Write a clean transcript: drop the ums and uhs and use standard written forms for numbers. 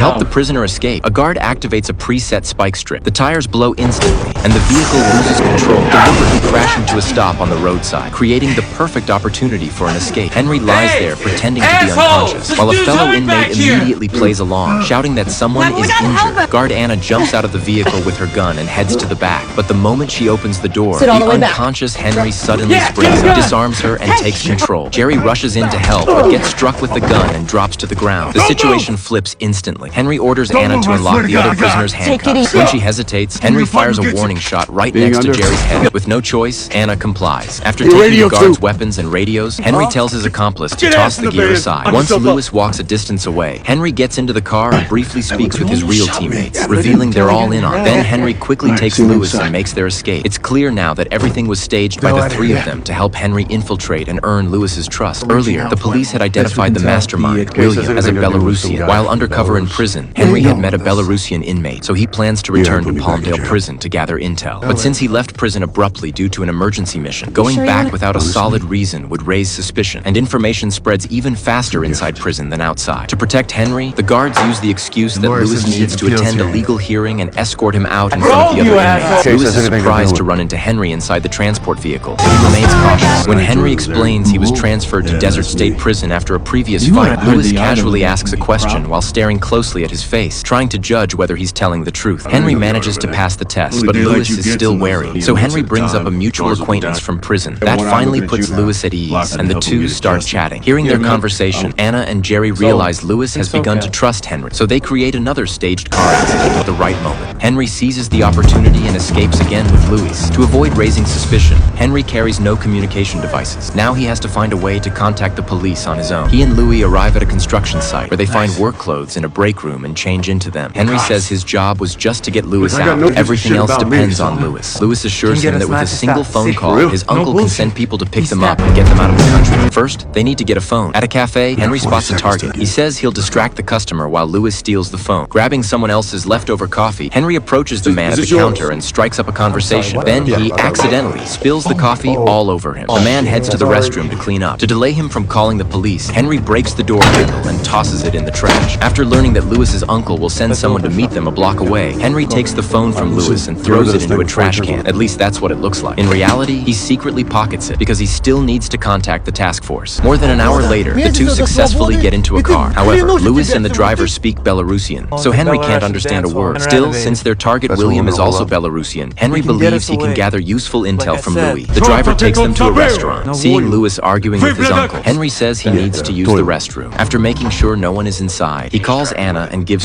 help the prisoner escape, a guard activates a preset spike strip. The tires blow instantly, and the vehicle loses control, deliberately crashing to a stop on the roadside, creating the perfect opportunity for an escape. Henry lies there pretending to be unconscious, while a fellow inmate immediately plays along, shouting that someone is injured. Guard Anna jumps out of the vehicle with her gun and heads to the back, but the moment she opens the door, the unconscious Henry suddenly springs up, disarms her, and takes control. Jerry rushes in to help, but gets struck with the gun and drops to the ground. The situation flips instantly. Henry orders Anna to unlock the other prisoner's handcuffs. When she hesitates, Henry fires a warning shot right next to Jerry's head. With no choice, Anna complies. After taking the guard's weapons and radios, Henry tells his accomplice to toss the gear aside. Once Lewis walks a distance away, Henry gets into the car and briefly speaks with his real teammates, revealing they're all in on it. Then Henry quickly takes Lewis and makes their escape. It's clear now that everything was staged by the three of them to help Henry infiltrate and earn Lewis's trust. Earlier, the police had identified the mastermind, William, as a Belarusian. While undercover in prison, Henry had met a Belarusian inmate, so he plans to return to Palmdale Prison to gather intel. But since he left prison abruptly due to an emergency mission, going back without a solid reason would raise suspicion, and information spreads even faster inside prison than outside. To protect Henry, the guards use the excuse that Lewis needs to attend a legal hearing and escort him out in front of the other inmates. Lewis is surprised to run into Henry inside the transport vehicle, but he remains cautious. When Henry explains he was transferred to Desert State Prison after a previous fight, Lewis casually asks a question while staring closely at his face, trying to judge whether he's telling the truth. Henry manages to pass the test, but Lewis is still wary, so Henry brings up a mutual acquaintance from prison. That finally puts Lewis at ease, and the two start chatting. Hearing their conversation, Anna and Jerry realize Lewis has begun to trust Henry, so they create another staged car incident at the right moment. Henry seizes the opportunity and escapes again with Louis. To avoid raising suspicion, Henry carries no communication devices. Now he has to find a way to contact the police on his own. He and Louis arrive at a construction site where they find work clothes in a break room and change into them. Henry says his job was just to get Louis out. Everything else depends on Louis. Louis assures him that with a single phone call, his uncle can send people to pick them up and get them out of the country. First, they need to get a phone. At a cafe, Henry spots a target. He says he'll distract the customer while Louis steals the phone. Grabbing someone else's leftover coffee, Henry approaches the man at the counter and strikes up a conversation. Then he accidentally spills the coffee all over him. The man heads to the restroom to clean up. To delay him from calling the police, Henry breaks the door handle and tosses it in the trash. After learning that Louis's uncle will send someone to meet them a block away, Henry takes the phone from Louis and throws it into a trash can. At least that's what it looks like. In reality, he secretly pockets it because he still needs to contact the task force. More than an hour later, the two successfully get into a car. However, Louis and the driver speak Belarusian, so Henry can't understand a word. Still, since their target William is also Belarusian, Henry believes he can gather useful intel from Louis. The driver takes them to a restaurant. Seeing Louis arguing with his uncle, Henry says he needs to use the restroom. After making sure no one is inside, he calls Anna and gives her